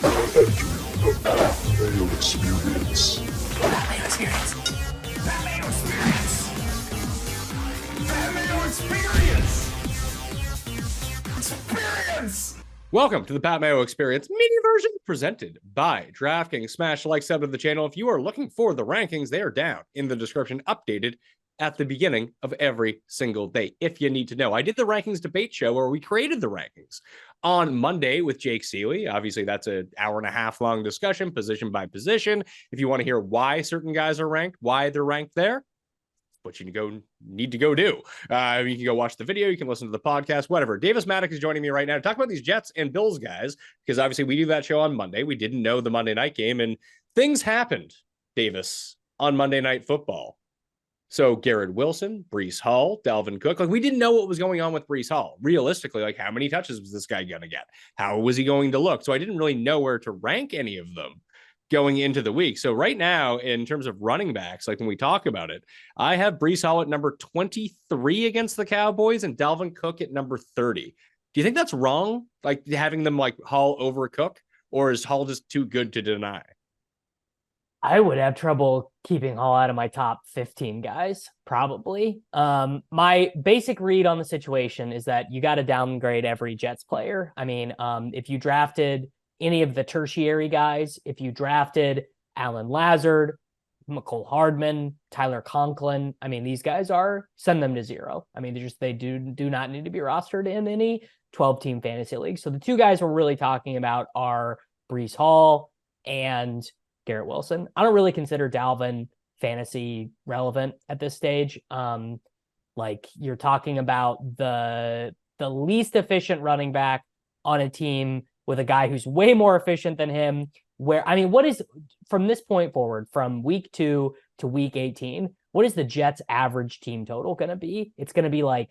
The Mayo Experience. That Mayo Experience. That Mayo Experience. That Mayo Experience. Experience. Welcome to the Pat Mayo Experience mini version presented by DraftKings. Smash the like, sub to the channel. If you are looking for the rankings, they are down in the description, updated at the beginning of every single day. If you need to know, I did the rankings debate show where we created the rankings on Monday with Jake Seeley. Obviously, that's an hour and a half long discussion, position by position. If you want to hear why certain guys are ranked, why they're ranked there, what you need to go do. You can go watch the video. You can listen to the podcast, whatever. Davis Mattek is joining me right now to talk about these Jets and Bills guys, because obviously we do that show on Monday. We didn't know the Monday night game, and things happened, Davis, on Monday Night Football. So Garrett Wilson, Breece Hall, Dalvin Cook, we didn't know what was going on with Breece Hall. Realistically, how many touches was this guy going to get? How was he going to look? So I didn't really know where to rank any of them going into the week. So right now, in terms of running backs, when we talk about it, I have Breece Hall at number 23 against the Cowboys and Dalvin Cook at number 30. Do you think that's wrong? Having them Hall over Cook, or is Hall just too good to deny? I would have trouble keeping Hall out of my top 15 guys, probably. My basic read on the situation is that you got to downgrade every Jets player. I mean, if you drafted any of the tertiary guys, if you drafted Allen Lazard, McCole Hardman, Tyler Conklin, I mean, these guys send them to zero. I mean, they do not need to be rostered in any 12-team fantasy league. So the two guys we're really talking about are Breece Hall and Garrett Wilson. I don't really consider Dalvin fantasy relevant at this stage. You're talking about the least efficient running back on a team with a guy who's way more efficient than him. What is, from this point forward, from week 2 to week 18, what is the Jets average team total going to be? It's going to be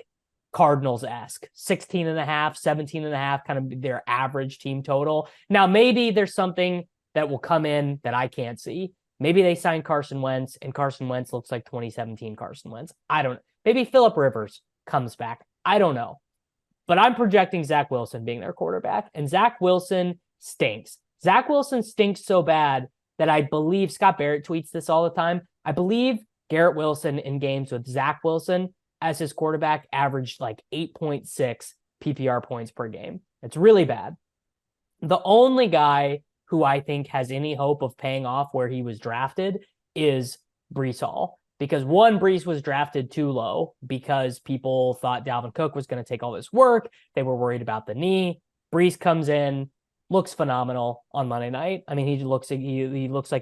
Cardinals-esque, 16.5, 17.5, kind of their average team total. Now, maybe there's something that will come in that I can't see. Maybe they sign Carson Wentz, and Carson Wentz looks like 2017 Carson Wentz. I don't know. Maybe Phillip Rivers comes back. I don't know. But I'm projecting Zach Wilson being their quarterback, and Zach Wilson stinks. Zach Wilson stinks so bad that I believe, Scott Barrett tweets this all the time, I believe Garrett Wilson in games with Zach Wilson as his quarterback averaged 8.6 PPR points per game. It's really bad. The only guy who I think has any hope of paying off where he was drafted is Breece Hall. Because one, Breece was drafted too low because people thought Dalvin Cook was going to take all this work. They were worried about the knee. Breece comes in, looks phenomenal on Monday night. I mean, he looks like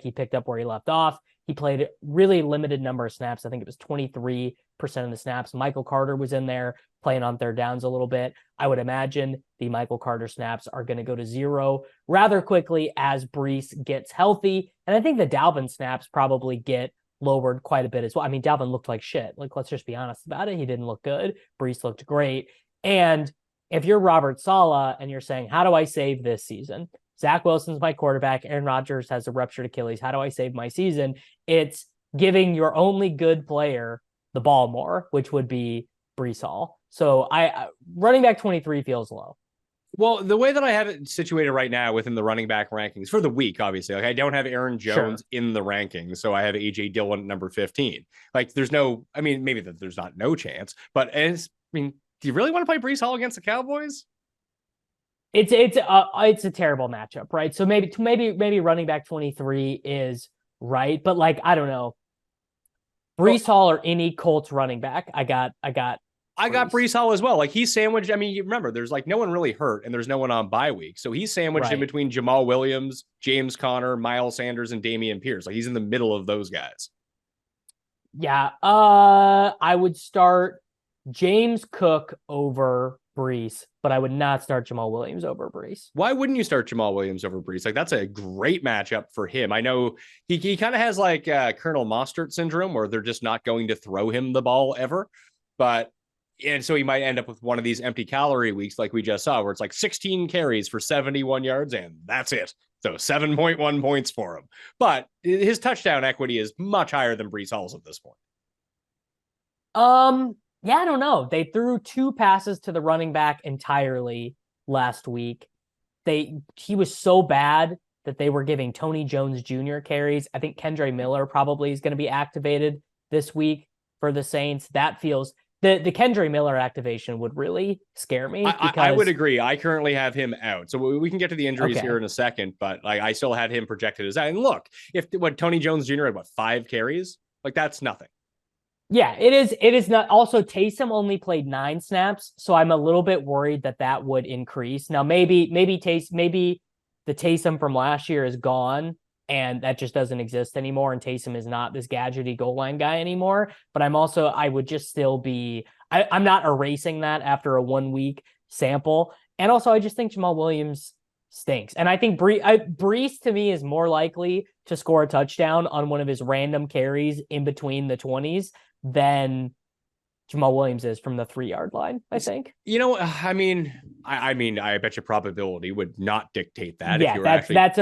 he picked up where he left off. He played a really limited number of snaps. I think it was 23% of the snaps. Michael Carter was in there playing on third downs a little bit. I would imagine the Michael Carter snaps are going to go to zero rather quickly as Breece gets healthy. And I think the Dalvin snaps probably get lowered quite a bit as well. I mean, Dalvin looked like shit. Let's just be honest about it. He didn't look good. Breece looked great. And if you're Robert Saleh and you're saying, how do I save this season? Zach Wilson's my quarterback. Aaron Rodgers has a ruptured Achilles. How do I save my season? It's giving your only good player the ball more, which would be Breece Hall. So running back 23 feels low. Well, the way that I have it situated right now within the running back rankings for the week, obviously, I don't have Aaron Jones in the rankings, so I have A.J. Dillon at number 15. There's no, maybe that there's not no chance, but do you really want to play Breece Hall against the Cowboys? It's a terrible matchup, right? So maybe running back 23 is right, but I don't know. Breece Hall or any Colts running back, I got Breece Hall as well. He's sandwiched. You remember, there's no one really hurt and there's no one on bye week. So he's sandwiched in between Jamal Williams, James Conner, Miles Sanders, and Dameon Pierce. He's in the middle of those guys. Yeah. I would start James Cook over Breece, but I would not start Jamal Williams over Breece. Why wouldn't you start Jamal Williams over Breece? That's a great matchup for him. I know he kind of has Colonel Mostert syndrome where they're just not going to throw him the ball ever. And so he might end up with one of these empty calorie weeks like we just saw, where it's 16 carries for 71 yards, and that's it. So 7.1 points for him. But his touchdown equity is much higher than Breece Hall's at this point. Yeah, I don't know. They threw 2 passes to the running back entirely last week. he was so bad that they were giving Tony Jones Jr. carries. I think Kendre Miller probably is going to be activated this week for the Saints. That feels the Kendre Miller activation would really scare me. I would agree. I currently have him out. So we can get to the injuries Okay. here in a second, but like I still had him projected as out. And look, if Tony Jones Jr. had 5 carries, like that's nothing. Yeah, it is. It is not. Also, Taysom only played 9 snaps, so I'm a little bit worried that would increase. Now, maybe the Taysom from last year is gone, and that just doesn't exist anymore. And Taysom is not this gadgety goal line guy anymore. But I would just still be. I'm not erasing that after a 1 week sample. And also, I just think Jamal Williams stinks. And I think Breece to me is more likely to score a touchdown on one of his random carries in between the 20s than Jamal Williams is from the 3-yard line, I think. You know, I mean, I bet your probability would not dictate that. Yeah, if you were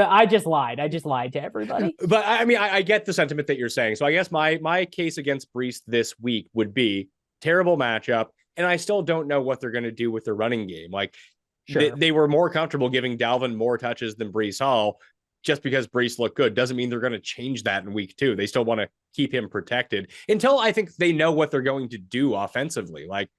I just lied. I just lied to everybody. But I mean, I get the sentiment that you're saying. So I guess my case against Breece this week would be terrible matchup. And I still don't know what they're going to do with their running game. Like Sure. they were more comfortable giving Dalvin more touches than Breece Hall. Just because Breece looked good doesn't mean they're going to change that in week 2. They still want to keep him protected until I think they know what they're going to do offensively. Like,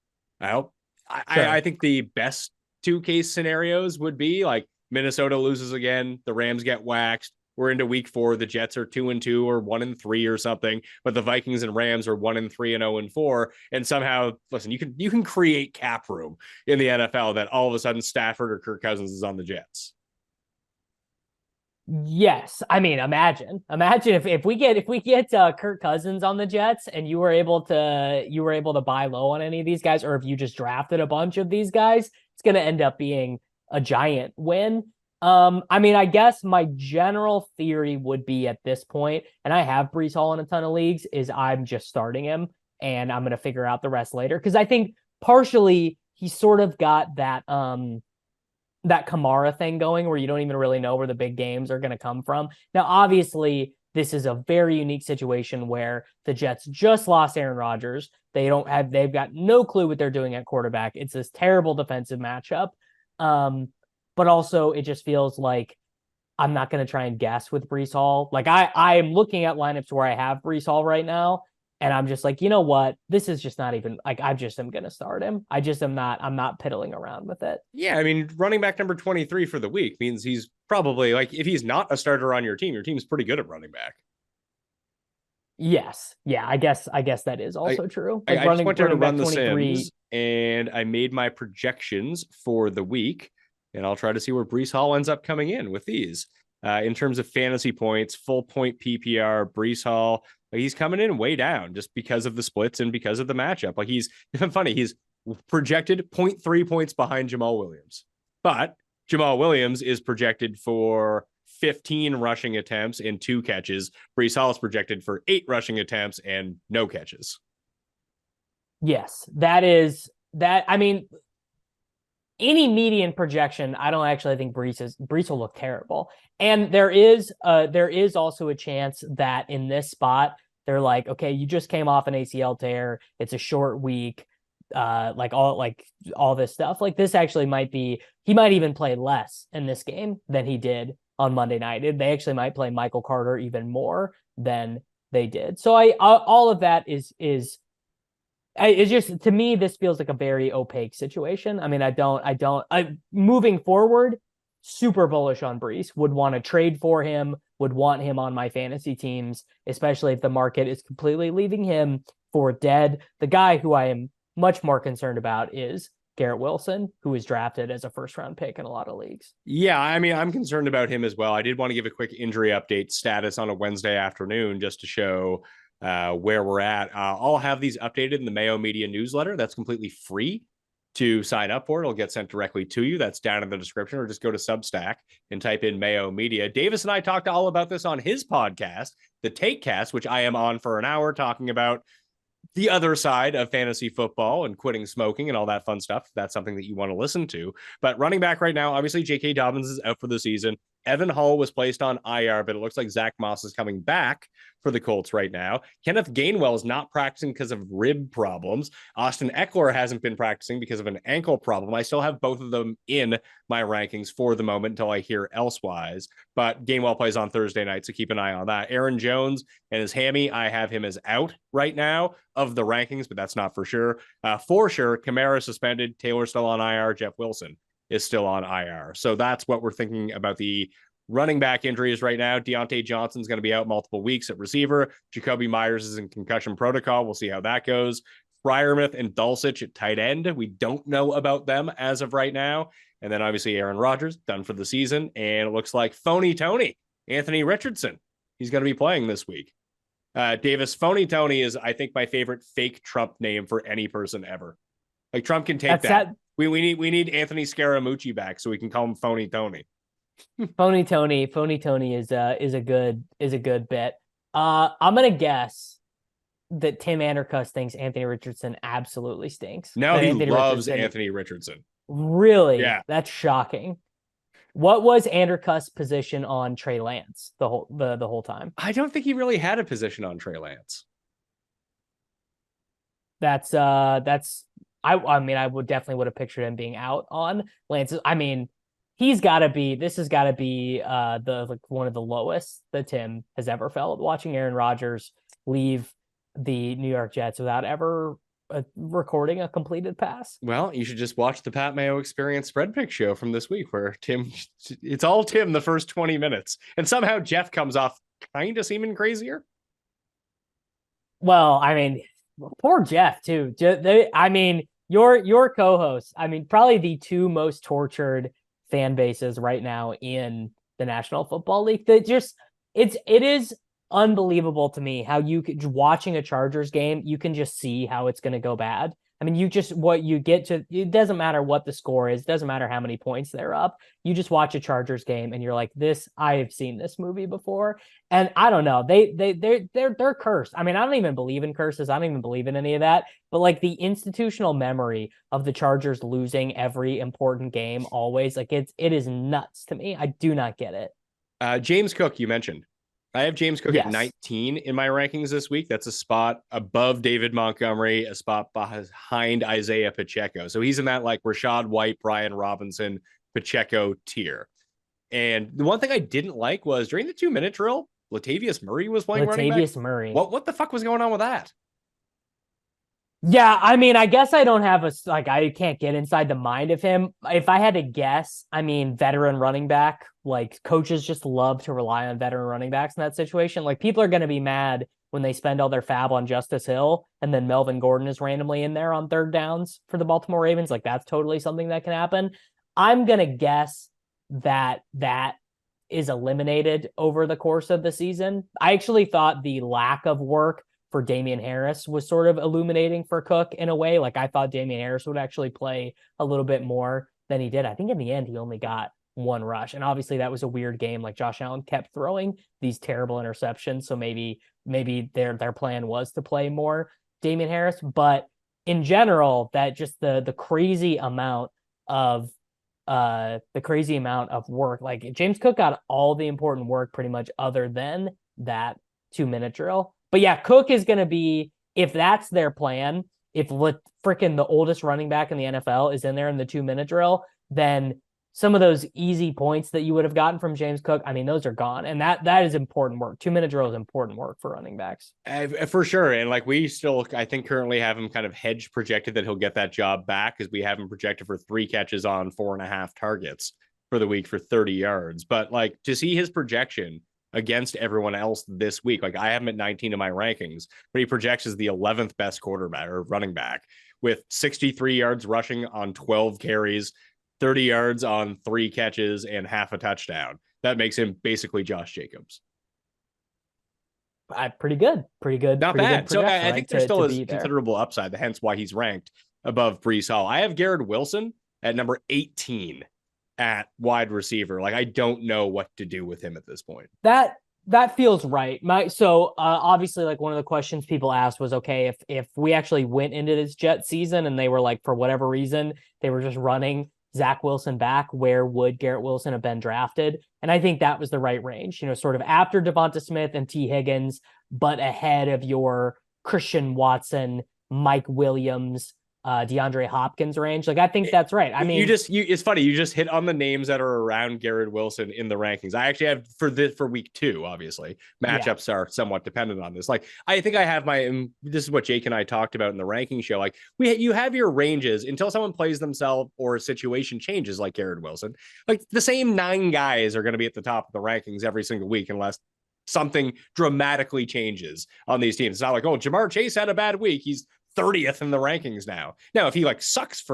I think the best 2 case scenarios would be like Minnesota loses again, the Rams get waxed. We're into week 4. The Jets are 2-2 or 1-3 or something, but the Vikings and Rams are 1-3 and 0-4. And somehow, listen, you can create cap room in the NFL that all of a sudden Stafford or Kirk Cousins is on the Jets. Yes, I mean, imagine if we get Kirk Cousins on the Jets and you were able to buy low on any of these guys, or if you just drafted a bunch of these guys, it's going to end up being a giant win. I mean, I guess my general theory would be at this point, and I have Breece Hall in a ton of leagues, is I'm just starting him and I'm going to figure out the rest later. Cause I think partially he's sort of got that Kamara thing going where you don't even really know where the big games are going to come from. Now, obviously this is a very unique situation where the Jets just lost Aaron Rodgers. They've got no clue what they're doing at quarterback. It's this terrible defensive matchup. But also it just feels like I'm not going to try and guess with Breece Hall. Like I am looking at lineups where I have Breece Hall right now, and I'm just like, you know what? This is just not even like, I just am going to start him. I'm not piddling around with it. Yeah. I mean, running back number 23 for the week means he's probably like, if he's not a starter on your team's pretty good at running back. Yes. Yeah. I guess that is also true. Like I just went to run the Sims and I made my projections for the week. And I'll try to see where Breece Hall ends up coming in with these. In terms of fantasy points, full point PPR, Breece Hall, he's coming in way down just because of the splits and because of the matchup. Like he's projected 0.3 points behind Jamal Williams. But Jamal Williams is projected for 15 rushing attempts and 2 catches. Breece Hall is projected for 8 rushing attempts and no catches. Yes, I mean, any median projection, I don't actually think Breece will look terrible. And there is also a chance that in this spot, they're like, okay, you just came off an ACL tear. It's a short week. All this stuff. Like this actually he might even play less in this game than he did on Monday night. They actually might play Michael Carter even more than they did. So all of that is it's just, to me, this feels like a very opaque situation. I mean, moving forward, super bullish on Breece, would want to trade for him, would want him on my fantasy teams, especially if the market is completely leaving him for dead. The guy who I am much more concerned about is Garrett Wilson, who was drafted as a first-round pick in a lot of leagues. Yeah, I mean, I'm concerned about him as well. I did want to give a quick injury update status on a Wednesday afternoon just to show where we're at. I'll have these updated in the Mayo Media newsletter. That's completely free to sign up for. It'll get sent directly to you. That's down in the description, or just go to Substack and type in Mayo Media. Davis and I talked all about this on his podcast, The Takecast, which I am on for an hour talking about the other side of fantasy football and quitting smoking and all that fun stuff. If that's something that you want to listen to. But running back right now, obviously J.K. Dobbins is out for the season. Evan Hull was placed on IR, but it looks like Zach Moss is coming back for the Colts right now. Kenneth Gainwell is not practicing because of rib problems. Austin Eckler hasn't been practicing because of an ankle problem. I still have both of them in my rankings for the moment until I hear elsewise. But Gainwell plays on Thursday night, so keep an eye on that. Aaron Jones and his hammy, I have him as out right now of the rankings, but that's not for sure. For sure, Kamara suspended, Taylor still on IR, Jeff Wilson is still on IR. So that's what we're thinking about the running back injuries right now. Deontay Johnson's going to be out multiple weeks at receiver. Jacoby Myers is in concussion protocol. We'll see how that goes. Freiermuth and Dulcich at tight end. We don't know about them as of right now. And then obviously Aaron Rodgers done for the season. And it looks like Phony Tony, Anthony Richardson, he's going to be playing this week. Davis, Phony Tony is, I think, my favorite fake Trump name for any person ever. Like Trump can take that. We need Anthony Scaramucci back so we can call him Phony Tony. Phony Tony is a good bit. I'm gonna guess that Tim Andercuss thinks Anthony Richardson absolutely stinks. No, he loves Anthony Richardson. Really? Yeah, that's shocking. What was Andercuss' position on Trey Lance the whole time? I don't think he really had a position on Trey Lance. I mean, I would have pictured him being out on Lance. I mean, this has got to be one of the lowest that Tim has ever felt, watching Aaron Rodgers leave the New York Jets without ever recording a completed pass. Well, you should just watch the Pat Mayo Experience spread pick show from this week where it's all Tim the first 20 minutes. And somehow Jeff comes off kind of seeming crazier. Well, I mean, poor Jeff too. Your co-hosts, I mean, probably the two most tortured fan bases right now in the National Football League. That it is unbelievable to me how watching a Chargers game, you can just see how it's going to go bad. I mean, it doesn't matter what the score is, it doesn't matter how many points they're up. You just watch a Chargers game and you're like, I have seen this movie before. And I don't know, they're cursed. I mean, I don't even believe in curses. I don't even believe in any of that. But like the institutional memory of the Chargers losing every important game always, like it is nuts to me. I do not get it. James Cook, you mentioned. I have James Cook at 19 in my rankings this week. That's a spot above David Montgomery, a spot behind Isaiah Pacheco. So he's in that like Rashad White, Brian Robinson, Pacheco tier. And the one thing I didn't like was during the 2-minute drill, Latavius Murray was playing running back. Latavius Murray. What the fuck was going on with that? Yeah, I mean, I guess I don't have I can't get inside the mind of him. If I had to guess, I mean, veteran running back, like coaches just love to rely on veteran running backs in that situation. Like people are going to be mad when they spend all their fab on Justice Hill and then Melvin Gordon is randomly in there on third downs for the Baltimore Ravens. Like that's totally something that can happen. I'm going to guess that is eliminated over the course of the season. I actually thought the lack of work for Damian Harris was sort of illuminating for Cook in a way. Like I thought Damian Harris would actually play a little bit more than he did. I think in the end, he only got one rush. And obviously that was a weird game. Like Josh Allen kept throwing these terrible interceptions. So maybe their plan was to play more Damian Harris, but in general, that just the crazy amount of work, like James Cook got all the important work pretty much other than that 2-minute drill. But yeah, Cook is going to be, if that's their plan, if freaking the oldest running back in the NFL is in there in the 2-minute drill, then some of those easy points that you would have gotten from James Cook, I mean, those are gone. And that is important work. 2-minute drill is important work for running backs. For sure. And like we still, I think currently have him kind of hedge projected that he'll get that job back because we have him projected for 3 catches on 4.5 targets for the week for 30 yards. But like to see his projection against everyone else this week, like I have him at 19 in my rankings, but he projects as the 11th best quarterback or running back with 63 yards rushing on 12 carries, 30 yards on 3 catches and half a touchdown. That makes him basically Josh Jacobs. Pretty good. Not bad. So I think there still is considerable upside, hence why he's ranked above Breece Hall. I have Garrett Wilson at number 18 at wide receiver. Like I don't know what to do with him at this point. That feels right. Obviously, like one of the questions people asked was, okay, if we actually went into this Jet season and they were like, for whatever reason, they were just running Zach Wilson back, where would Garrett Wilson have been drafted? And I think that was the right range, sort of after Devonta Smith and T. Higgins, but ahead of your Christian Watson, Mike Williams, DeAndre Hopkins range. Like, I think that's right. I mean, it's funny. You just hit on the names that are around Garrett Wilson in the rankings. I actually have for week 2, obviously matchups are somewhat dependent on this. Like, I think I have this is what Jake and I talked about in the ranking show. Like, you have your ranges until someone plays themselves or a situation changes, like Garrett Wilson. Like, the same 9 guys are going to be at the top of the rankings every single week unless something dramatically changes on these teams. It's not like, oh, Jamar Chase had a bad week, he's 30th in the rankings now. Now, if he sucks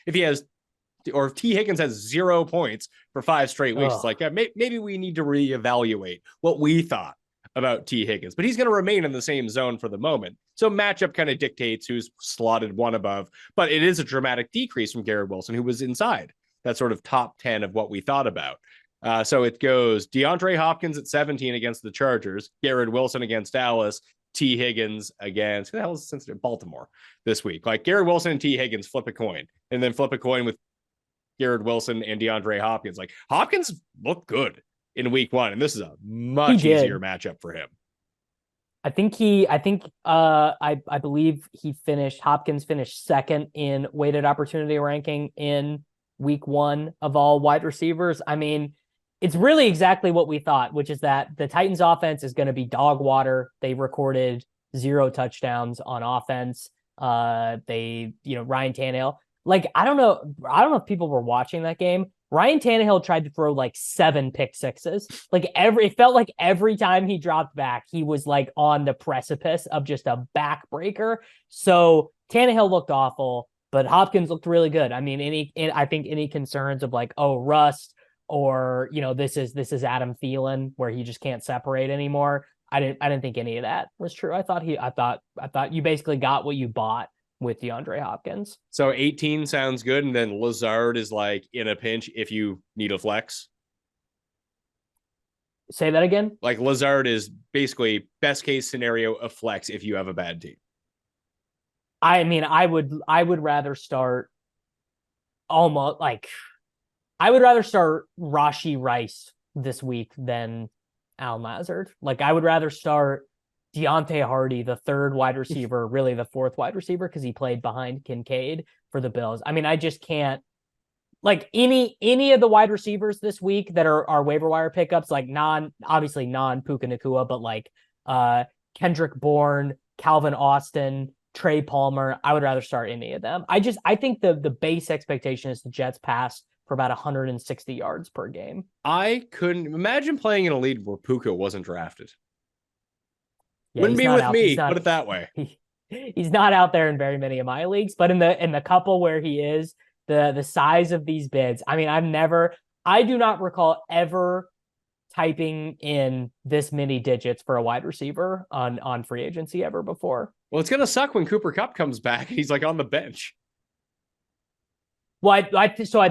if T. Higgins has 0 points for 5 straight weeks, it's like, maybe we need to reevaluate what we thought about T. Higgins, but he's going to remain in the same zone for the moment. So matchup kind of dictates who's slotted 1 above, but it is a dramatic decrease from Garrett Wilson, who was inside that sort of top 10 of what we thought about. So it goes DeAndre Hopkins at 17 against the Chargers, Garrett Wilson against Dallas, T. Higgins against who the hell is Cincinnati? Baltimore this week. Like, Garrett Wilson and T. Higgins flip a coin, and then flip a coin with Garrett Wilson and DeAndre Hopkins. Like, Hopkins looked good in week 1, and this is a much easier matchup for him. I believe Hopkins finished second in weighted opportunity ranking in week 1 of all wide receivers. I mean, it's really exactly what we thought, which is that the Titans offense is going to be dog water. They recorded 0 touchdowns on offense. Ryan Tannehill, like, I don't know if people were watching that game. Ryan Tannehill tried to throw 7 pick sixes. It felt like every time he dropped back, he was on the precipice of just a backbreaker. So Tannehill looked awful, but Hopkins looked really good. I mean, I think any concerns of rust, or this is Adam Thielen where he just can't separate anymore, I didn't think any of that was true. I thought you basically got what you bought with DeAndre Hopkins. So 18 sounds good, and then Lazard is in a pinch if you need a flex. Say that again. Like, Lazard is basically best case scenario of flex if you have a bad team. I mean, I would rather start Rashee Rice this week than Allen Lazard. I would rather start Deontay Hardy, the 3rd wide receiver, really the 4th wide receiver, because he played behind Kincaid for the Bills. I mean, I just can't any of the wide receivers this week that are waiver wire pickups, obviously non Puka Nacua, but Kendrick Bourne, Calvin Austin, Trey Palmer. I would rather start any of them. I think the base expectation is the Jets pass for about 160 yards per game. I couldn't imagine playing in a league where Puka wasn't drafted. Yeah, wouldn't be with me, put it that way. He's not out there in very many of my leagues, but in the couple where he is, the size of these bids, I mean, I do not recall ever typing in this many digits for a wide receiver on free agency ever before. Well, it's going to suck when Cooper Kupp comes back and he's on the bench. Well,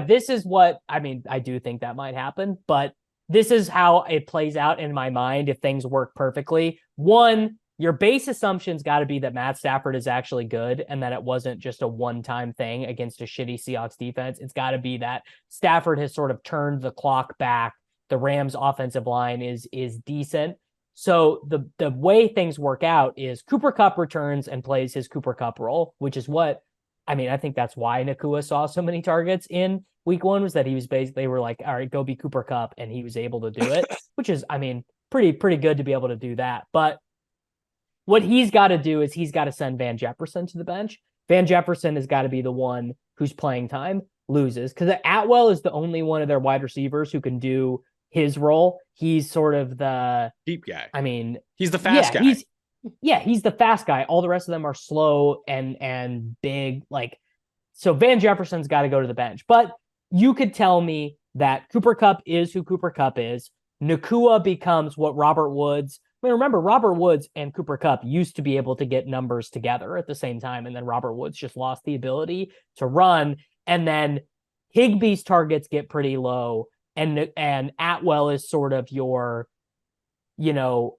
this is what, I mean, I do think that might happen, but this is how it plays out in my mind if things work perfectly. 1, your base assumption's got to be that Matt Stafford is actually good and that it wasn't just a one-time thing against a shitty Seahawks defense. It's got to be that Stafford has sort of turned the clock back. The Rams offensive line is decent. So the way things work out is Cooper Kupp returns and plays his Cooper Kupp role, which is what, I mean, I think that's why Nacua saw so many targets in week 1, was that he was basically, they were like, all right, go be Cooper Kupp, and he was able to do it, which is, I mean, pretty good to be able to do that. But what he's got to do is he's got to send Van Jefferson to the bench. Van Jefferson has got to be the one whose playing time loses, because Atwell is the only one of their wide receivers who can do his role. He's sort of the deep guy. I mean, he's the fast guy. He's the fast guy. All the rest of them are slow and big. So Van Jefferson's got to go to the bench. But you could tell me that Cooper Kupp is who Cooper Kupp is. Nacua becomes what Robert Woods. I mean, remember, Robert Woods and Cooper Kupp used to be able to get numbers together at the same time, and then Robert Woods just lost the ability to run. And then Higbee's targets get pretty low, and Atwell is sort of your, so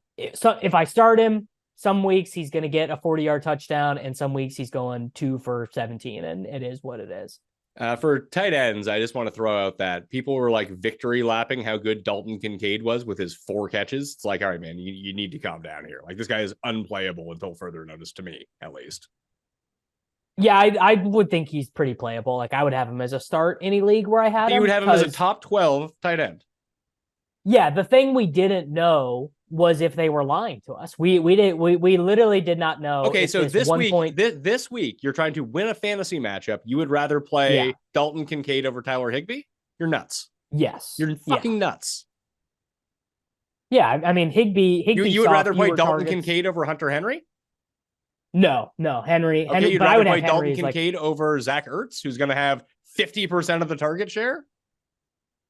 if I start him, some weeks he's going to get a 40-yard touchdown, and some weeks he's going 2 for 17, and it is what it is. For tight ends, I just want to throw out that people were like victory lapping how good Dalton Kincaid was with his 4 catches. It's like, all right, man, you need to calm down here. Like, this guy is unplayable until further notice, to me, at least. Yeah, I would think he's pretty playable. Like, I would have him as a start any league where I had him. You would have him as a top 12 tight end. Yeah, the thing we didn't know was if they were lying to us. We literally did not know. Okay, so this week you're trying to win a fantasy matchup. You would rather play Dalton Kincaid over Tyler Higbee? You're nuts. Yes, you're fucking nuts. Yeah, I mean Higbee. You would rather play Dalton Kincaid over Hunter Henry? No, Henry. Okay, you'd but rather I would play have Dalton Henry's Kincaid over Zach Ertz, who's going to have 50% of the target share.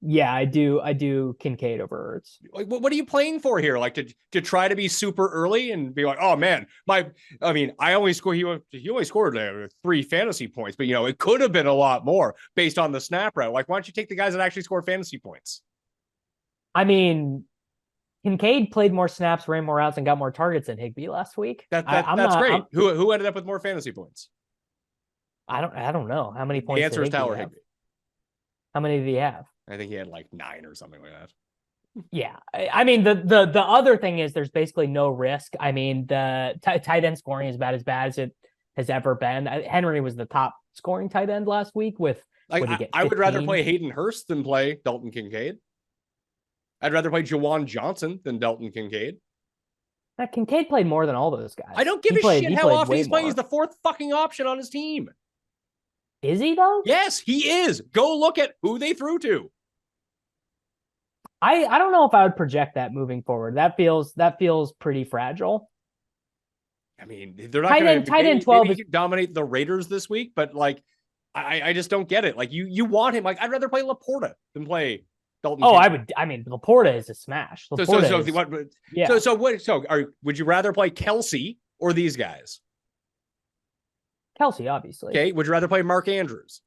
Yeah, I do Kincaid over Ertz. Like, what are you playing for here? Like to try to be super early and be like, oh man, I only scored. He only scored 3 fantasy points, but it could have been a lot more based on the snap route. Like, why don't you take the guys that actually score fantasy points? I mean, Kincaid played more snaps, ran more routes, and got more targets than Higbee last week. That's great. Who ended up with more fantasy points? I don't know how many points. The answer is Tyler Higbee. How many did he have? I think he had like 9 or something like that. Yeah, I mean the other thing is there's basically no risk. I mean the tight end scoring is about as bad as it has ever been. Henry was the top scoring tight end last week with. I would rather play Hayden Hurst than play Dalton Kincaid. I'd rather play Jawan Johnson than Dalton Kincaid. Kincaid played more than all those guys. I don't give a shit how often he's playing. He's the 4th fucking option on his team. Is he though? Yes, he is. Go look at who they threw to. I don't know if I would project that moving forward. That feels pretty fragile. I mean, they're not going to tight end 12 maybe dominate the Raiders this week, but like, I just don't get it. Like, you want him. Like, I'd rather play Laporta than play Dalton. Oh, Kincaid. I mean, Laporta is a smash. Would you rather play Kelsey or these guys? Kelsey, obviously. Okay. Would you rather play Mark Andrews?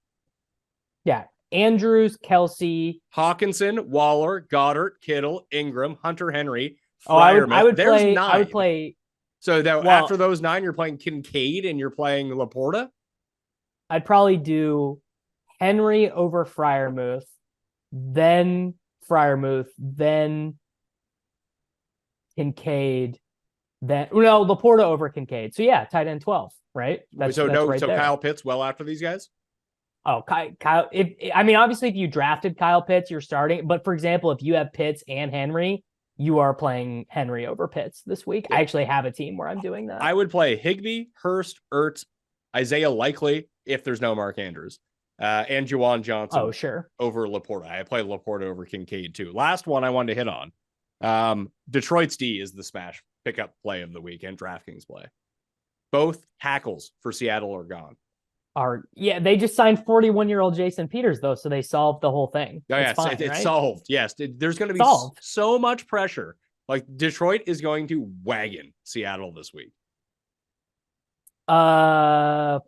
Yeah. Andrews, Kelsey, Hawkinson, Waller, Goddard, Kittle, Ingram, Hunter Henry. I would play. So after those 9, you're playing Kincaid and you're playing Laporta. I'd probably do Henry over Freiermuth, then Kincaid, Laporta over Kincaid. So yeah, tight end 12, right? So Kyle Pitts well after these guys. Oh, Kyle. Obviously, if you drafted Kyle Pitts, you're starting. But for example, if you have Pitts and Henry, you are playing Henry over Pitts this week. Yeah. I actually have a team where I'm doing that. I would play Higbee, Hurst, Ertz, Isaiah Likely if there's no Mark Andrews, and Juwan Johnson. Oh, sure. Over Laporta. I play Laporta over Kincaid too. Last one I wanted to hit on. Detroit's D is the smash pickup play of the week and DraftKings play. Both tackles for Seattle are gone. They just signed 41-year-old Jason Peters though, so they solved the whole thing. Oh, yes, it's solved. Yes, there's going to be so much pressure. Like, Detroit is going to wagon Seattle this week. I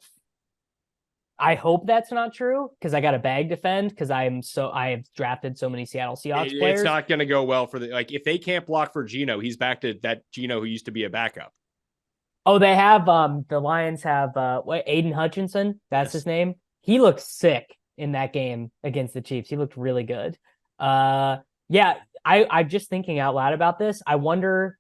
hope that's not true because I got a bag defend because I have drafted so many Seattle Seahawks players. It's not going to go well for if they can't block for Geno, he's back to that Geno who used to be a backup. Oh, they have the Lions have Aiden Hutchinson. That's his name. He looked sick in that game against the Chiefs. He looked really good. I'm just thinking out loud about this. I wonder.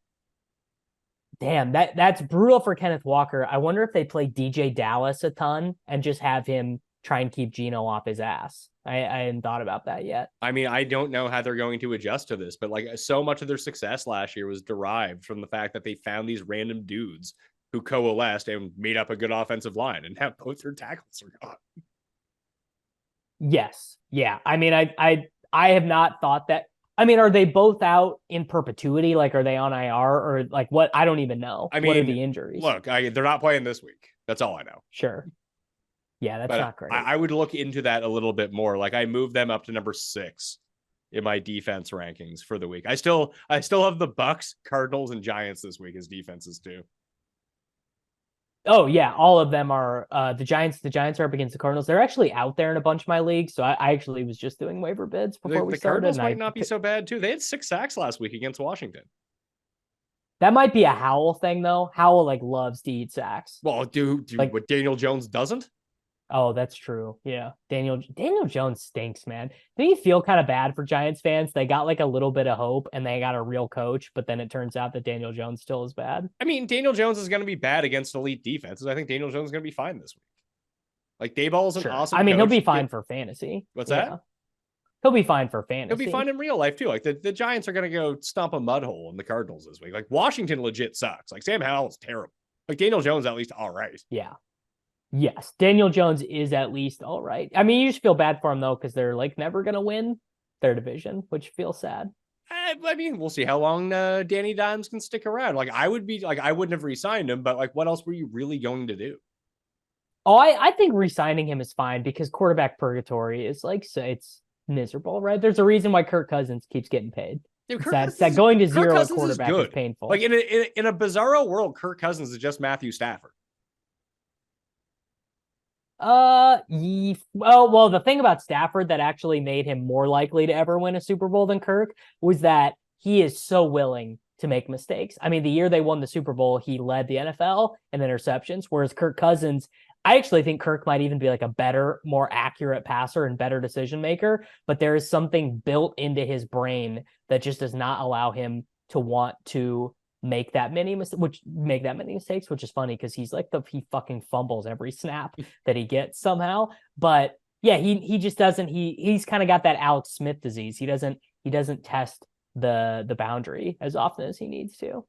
Damn, that's brutal for Kenneth Walker. I wonder if they play DJ Dallas a ton and just have him try and keep Geno off his ass. I hadn't thought about that yet. I mean, I don't know how they're going to adjust to this, but like, so much of their success last year was derived from the fact that they found these random dudes who coalesced and made up a good offensive line, and now both their tackles are gone. Yes. Yeah. I mean, I have not thought that. I mean, are they both out in perpetuity? Like, are they on IR or like what? I don't even know. I mean, what are the injuries? Look, they're not playing this week. That's all I know. Sure. Yeah, that's not great. I would look into that a little bit more. Like, I moved them up to number 6 in my defense rankings for the week. I still have the Bucks, Cardinals, and Giants this week as defenses too. Oh yeah, all of them are the Giants. The Giants are up against the Cardinals. They're actually out there in a bunch of my leagues. So I actually was just doing waiver bids before we started. The Cardinals might not be so bad too. They had 6 sacks last week against Washington. That might be a Howell thing though. Howell loves to eat sacks. Well, what Daniel Jones doesn't? Oh, that's true. Yeah. Daniel Jones stinks, man. Don't you feel kind of bad for Giants fans? They got like a little bit of hope and they got a real coach, but then it turns out that Daniel Jones still is bad. I mean, Daniel Jones is going to be bad against elite defenses. I think Daniel Jones is going to be fine this week. Like, Dayball's an awesome I mean, he'll coach. be fine for fantasy. What's that? He'll be fine for fantasy. He'll be fine in real life, too. Like, the Giants are going to go stomp a mud hole in the Cardinals this week. Like, Washington legit sucks. Like, Sam Howell's terrible. Like, Daniel Jones at least all right. Yeah. Yes, Daniel Jones is at least all right. I mean, you just feel bad for him, though, because they're, like, never going to win their division, which feels sad. I mean, we'll see how long Danny Dimes can stick around. Like, I wouldn't have re-signed him, but, like, what else were you really going to do? Oh, I think re-signing him is fine because quarterback purgatory is, like, so it's miserable, right? There's a reason why Kirk Cousins keeps getting paid. Dude, That going to zero at quarterback is painful. Like, in a bizarro world, Kirk Cousins is just Matthew Stafford. Well, the thing about Stafford that actually made him more likely to ever win a Super Bowl than Kirk was that he is so willing to make mistakes. I mean, the year they won the Super Bowl, he led the NFL in interceptions, whereas Kirk Cousins, I actually think Kirk might even be like a better, more accurate passer and better decision maker, but there is something built into his brain that just does not allow him to want to make that many mistakes, which is funny because he's like he fucking fumbles every snap that he gets somehow. But yeah, he just doesn't. He's kind of got that Alex Smith disease. He doesn't test the boundary as often as he needs to.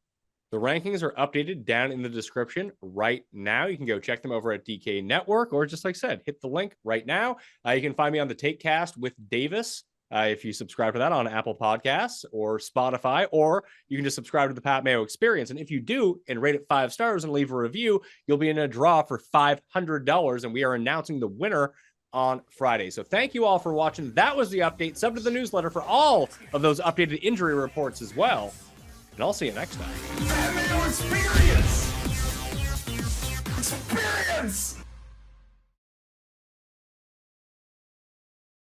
The rankings are updated down in the description right now. You can go check them over at DK Network, or just like I said, hit the link right now. You can find me on the Takecast with Davis. If you subscribe to that on Apple Podcasts or Spotify, or you can just subscribe to the Pat Mayo Experience. And if you do and rate it 5 stars and leave a review, you'll be in a draw for $500. And we are announcing the winner on Friday. So thank you all for watching. That was the update. Sub to the newsletter for all of those updated injury reports as well. And I'll see you next time. Pat Mayo Experience! Experience!